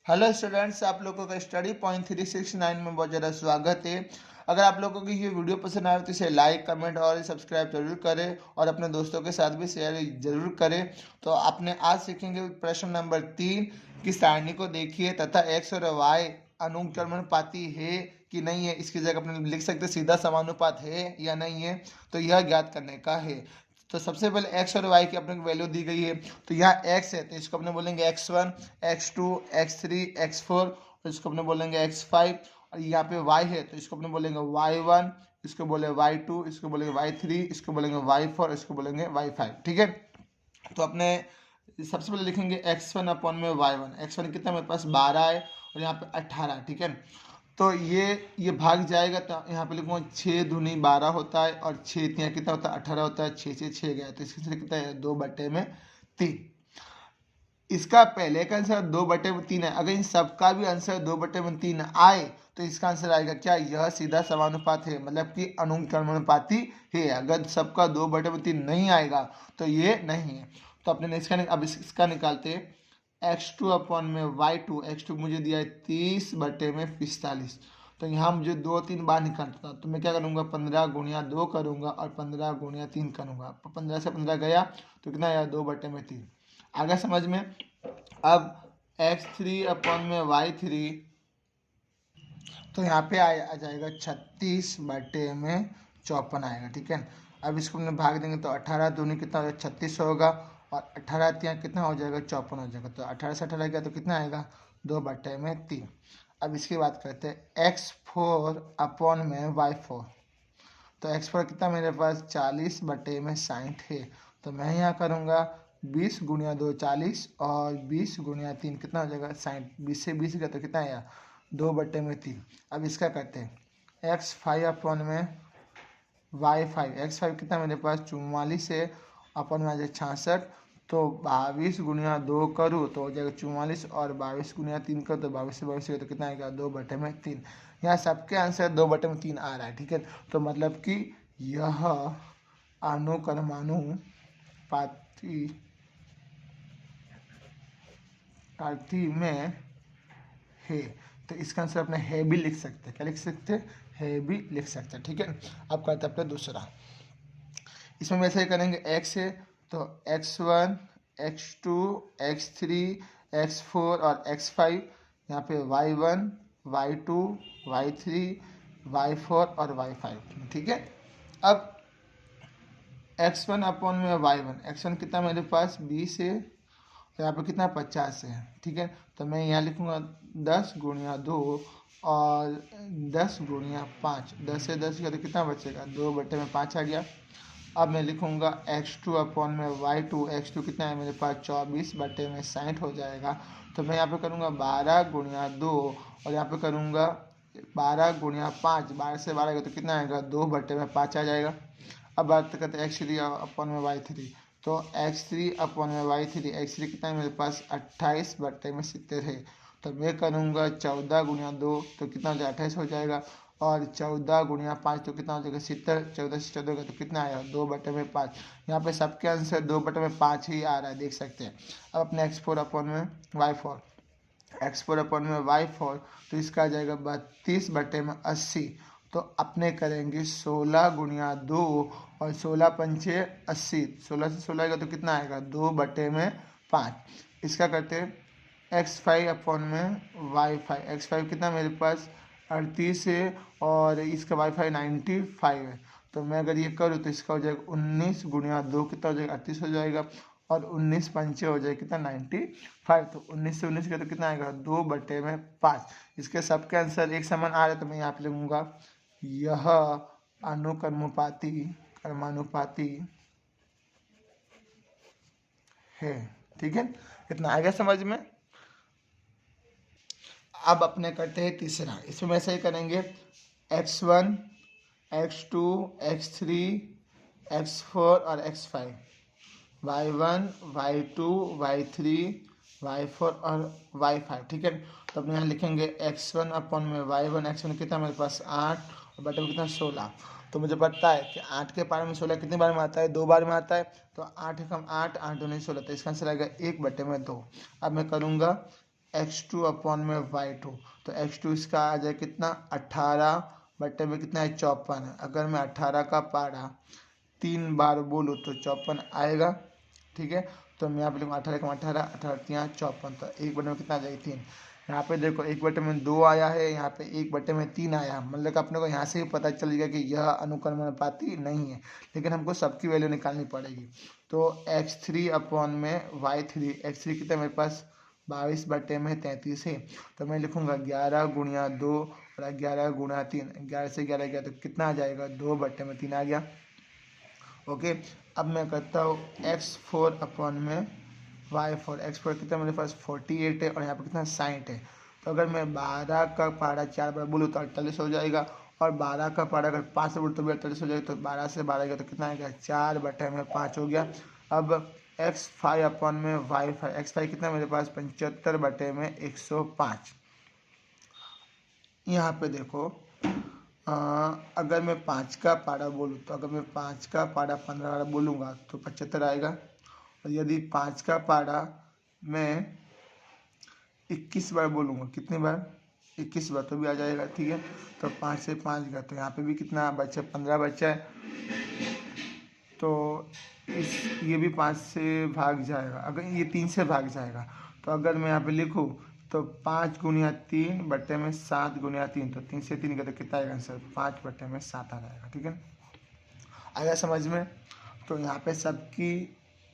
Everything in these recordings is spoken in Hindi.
हेलो स्टूडेंट्स, आप लोगों का स्टडी पॉइंट 369 में बहुत ज़्यादा स्वागत है। अगर आप लोगों को ये वीडियो पसंद आए तो इसे लाइक, कमेंट और सब्सक्राइब जरूर करें और अपने दोस्तों के साथ भी शेयर जरूर करें। तो आपने आज सीखेंगे प्रश्न नंबर 3 की सारणी को देखिए तथा एक्स और वाई अनुक्रमानुपाती है कि नहीं है। इसकी जगह अपने लिख सकते सीधा समानुपात है या नहीं है, तो यह ज्ञात करने का है। तो सबसे पहले एक्स और वाई की अपने वैल्यू दी गई है। तो यहाँ एक्स है तो इसको अपने बोलेंगे x1, x2, x3, x4, और इसको अपने बोलेंगे x5। और यहाँ पे y है तो इसको अपने बोलेंगे y1, इसको बोले y2, इसको बोलेंगे y3, इसको बोलेंगे y4, इसको बोलेंगे y5। ठीक है, तो अपने सबसे पहले लिखेंगे x1 अपॉन में y1। x1 कितना मेरे पास 12 है और यहाँ पे 18। ठीक है, तो ये भाग जाएगा तो यहाँ पे लिखूंगा 6 दूनी 12 होता है और 6 तिया कितना होता है 18 होता है। 6 से 6 गया तो इसके कितना है 2/3। इसका पहले का आंसर 2/3 है। अगर इन सबका भी आंसर 2/3 आए तो इसका आंसर आएगा क्या, यह सीधा समानुपात है, मतलब कि अनुक्रमानुपाती है। अगर सबका 2/3 नहीं आएगा तो ये नहीं है। तो अपने इसका अब इसका निकालते हैं x2 अपॉन में y2। x2 मुझे दिया है 30/45। तो यहाँ मुझे 2-3 बार निकालता था, तो मैं क्या करूँगा 15 गुणिया 2 करूँगा और 15 गुणिया 3 करूँगा। 15 से 15 गया तो कितना आया 2/3। आगे समझ में। अब x3 अपॉन में y3, तो यहाँ पे आ जाएगा 36/54 आएगा। ठीक है, अब इसको हमने भाग देंगे तो 18 दूनी कितना हो जाएगा 36 होगा और 18 तिया कितना हो जाएगा 54 हो जाएगा। तो 18 से 18 गया तो कितना आएगा 2/3। अब इसकी बात करते हैं x4 अपॉन में y4। तो x4 कितना मेरे पास 40/60 है। तो मैं यहाँ करूँगा 20 गुणिया 2 40 और 20 गुणिया 3 कितना हो जाएगा 60। 20 से 20 गया तो कितना आया 2/3। अब इसका करते हैं x5 अपॉन में y5। x5 कितना मेरे पास 44 है, अपन में आ जाए 66। तो 22 गुणिया 2 करूँ तो हो जाएगा 44 और 22 गुणिया 3 करूँ तो 22 से 22 तो कितना आएगा 2/3। यहाँ सबके आंसर 2/3 आ रहा है। ठीक है, तो मतलब कि यह अनुक्रमानुपाती में है। तो इसका आंसर अपने है भी लिख सकते हैं। क्या लिख सकते हैं, है भी लिख सकते हैं। ठीक है, अब करते हैं अपने दूसरा। इसमें वैसे ही करेंगे x है तो x1, x2, x3, x4 और x5। यहाँ पे y1, y2, y3, y4 और y5। ठीक है, अब x1 अपॉन में y1। x1 कितना मेरे पास 20 है तो यहाँ पे कितना 50 है। ठीक है, तो मैं यहाँ लिखूँगा 10 गुणिया 2 और 10 गुणिया 5। 10 से 10 गया तो कितना बचेगा 2/5 आ गया। अब मैं लिखूँगा x2 अपॉन में y2। x2 कितना है मेरे पास 24/60 हो जाएगा। तो मैं यहाँ पे करूँगा 12 गुणिया 2 और यहाँ पे करूँगा 12 गुणिया 5। 12 से 12 गया तो कितना आएगा 2/5 आ जाएगा। अब बात करते हैं x3 अपॉन में y3। तो x3 अपॉन में y3, x3 कितना है मेरे पास 28/70 है। तो मैं करूँगा 14 गुणिया 2 तो कितना हो जाएगा 28 हो जाएगा और 14 गुणिया 5 तो कितना हो जाएगा 70। 14 से 14 का तो कितना आएगा 2/5। यहाँ पे सबके आंसर 2/5 ही आ रहा है, देख सकते हैं। अब अपने x4 अपॉन में y4। x4 अपॉन में y4 तो इसका आ जाएगा 32/80। तो अपने करेंगे 16 गुणिया 2 और 16 पंचे 80। 16 से 16 आएगा तो कितना आएगा 2/5। इसका करते हैं x5 अपॉन में y5। x5 कितना मेरे पास 38 है और इसका y5 95 है। तो मैं अगर ये करूँ तो इसका हो जाएगा 19 गुणिया 2 कितना हो जाएगा 38 हो जाएगा और 19 पंचे हो जाएगा कितना 95। तो 19 से 19 का तो कितना आएगा 2/5। इसके सबके आंसर एक समान आ रहे तो मैं यहाँ पे लिखूँगा यह अनुक्रमानुपाती है। ठीक है, इतना आ गया समझ में। अब अपने करते हैं तीसरा। इसमें वैसे ही करेंगे x1, x2, x3, x4 और x5। y1, y2, y3, y4 और y5। ठीक है, तो अपने यहाँ लिखेंगे x1 अपॉन में y1। x1 कितना मेरे पास 8 और बटे में कितना 16। तो मुझे पता है कि 8 के पावर में 16 कितनी बार में आता है 2 बार में आता है। तो 8 एकम 8, 8 दूनी 16, तो इसका आंसर आएगा 1/2। अब मैं करूँगा x2 अपॉन में y2, तो x2 इसका आ जाए कितना 18 बटे में कितना है 54 है। अगर मैं 18 का पारा 3 बार बोलूँ तो 54 आएगा। ठीक है, तो मैं यहाँ पे लिखूँगा 18 का 18, 18 54, तो 1 बटे में कितना आ जाएगा 3। यहाँ पे देखो 1 बटे में 2 आया है, यहाँ पे 1 बटे में 3 आया, मतलब अपने को यहाँ से ही पता चल गया कि यह अनुक्रमानुपाती नहीं है, लेकिन हमको सबकी वैल्यू निकालनी पड़ेगी। तो x3 अपॉन में y3, x3 कितना मेरे पास 22 बटे में 33 है, तो मैं लिखूँगा 11 गुणिया 2 और 11 गुणा 3, 11 से 11 गया तो कितना आ जाएगा 2 बटे में 3 आ गया। ओके, अब मैं करता हूँ x4 अपॉन में y4, x4 कितना मेरे पास 48 है और यहाँ पर कितना 60 है। तो अगर मैं 12 का पारा 4 बार बोलूँ तो 48 हो जाएगा, और 12 का पारा अगर 5 से बोलूँ तो भी 48 हो जाएगा। तो 12 से 12 गया तो कितना आएगा 4 बटे में 5 हो गया। अब x5 अपॉन में y5, x5 कितना मेरे पास 75 बटे में 105। यहाँ पे देखो अगर मैं 5 का पारा बोलूँ तो अगर मैं 5 का पारा 15 बार बोलूँगा तो 75 आएगा, और यदि 5 का पारा मैं 21 बार बोलूँगा, कितनी बार 21 बार, तो भी आ जाएगा। ठीक है, तो 5 से 5 गया तो यहाँ पे भी कितना बचा 15 बचा है, तो ये भी 5 से भाग जाएगा, अगर ये 3 से भाग जाएगा। तो अगर मैं यहाँ पे लिखूँ तो 5 गुणिया 3 बटे में 7 गुणिया 3, तो 3 से 3 का तो कितना आएगा आंसर 5 बटे में 7 आ जाएगा। ठीक है, आया समझ में। तो यहाँ पे सबकी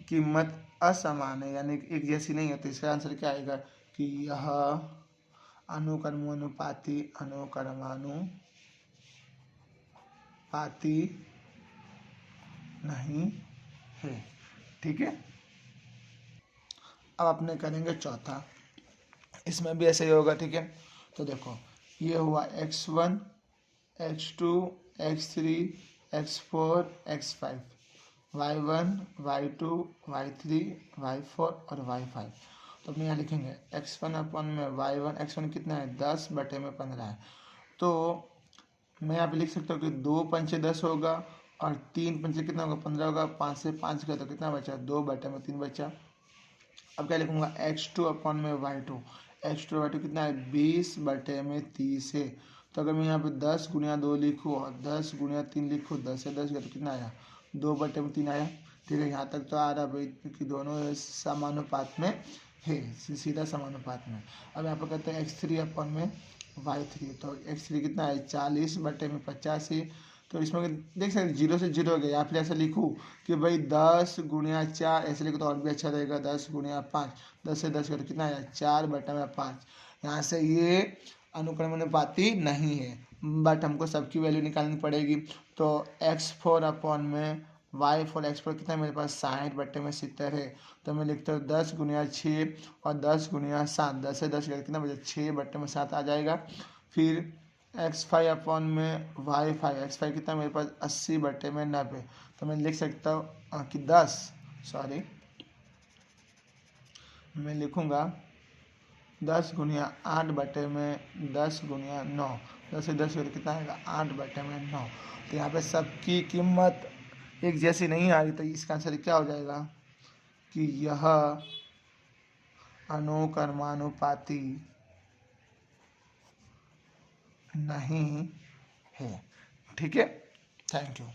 कीमत असमान है, यानी एक जैसी नहीं है, तो इसका आंसर क्या आएगा कि यह अनुक्रमानुपाती नहीं है। ठीक है, अब अपने करेंगे चौथा, इसमें भी ऐसे ही होगा। ठीक है, तो देखो ये हुआ x1, x2, x3, x4, x5, y1, y2, y3, y4 और y5। तो अपने यहाँ लिखेंगे x1 अपॉन में y1, x1 कितना है 10 बटे में 15 है, तो मैं यहाँ पे लिख सकता हूँ कि 2 पंचे 10 होगा और 3 पंचे कितना होगा 15 होगा, 5 से 5 गया तो कितना बचा 2 बटे में 3 बचा। अब क्या लिखूंगा x2 अपॉन में y2, x2 y2 कितना है 20 बटे में 30 है। तो अगर मैं यहाँ पे 10 गुणिया 2 लिखूँ और 10 गुणिया 3 लिखूँ, 10 से 10 गया तो कितना आया 2 बटे में 3 आया। ठीक है, यहाँ तक तो आ रहा भाई कि दोनों समानुपात में है, सीधा समानुपात में। अब यहाँ पर कहते हैं x3 अपॉन में y3, तो x3 कितना है 40 बटे में 50 है। तो इसमें देख सकते 0 से 0 हो गया, या फिर ऐसा लिखूँ कि भाई 10 गुणिया 4, ऐसे लिखो तो और भी अच्छा रहेगा 10 गुणिया 5, 10 से 10 करो कितना आया 4 बटे में 5। यहाँ से ये अनुक्रमानुपाती नहीं है, बट हमको सबकी वैल्यू निकालनी पड़ेगी। तो x4 अपॉन में y4, x4 कितना है मेरे पास 60 बटे में 70 है, तो मैं लिखता हूँ 10 गुणिया 6 और 10 गुणिया 7, 10 से 10 करो कितना बचा 6 बटे में 7 आ जाएगा। फिर x5 अपॉन में y5, x5 कितना मेरे पास 80 बटे में 90, तो मैं लिख सकता हूँ कि 10, सॉरी मैं लिखूँगा 10 गुणिया 8 बटे में 10 गुणिया 9, 10 से 10 करो कितना आएगा 8 बटे में 9। तो यहाँ पे सबकी कीमत एक जैसी नहीं आ रही, तो इसका आंसर क्या हो जाएगा कि यह अनुक्रमानुपाती नहीं है। ठीक है, थैंक यू।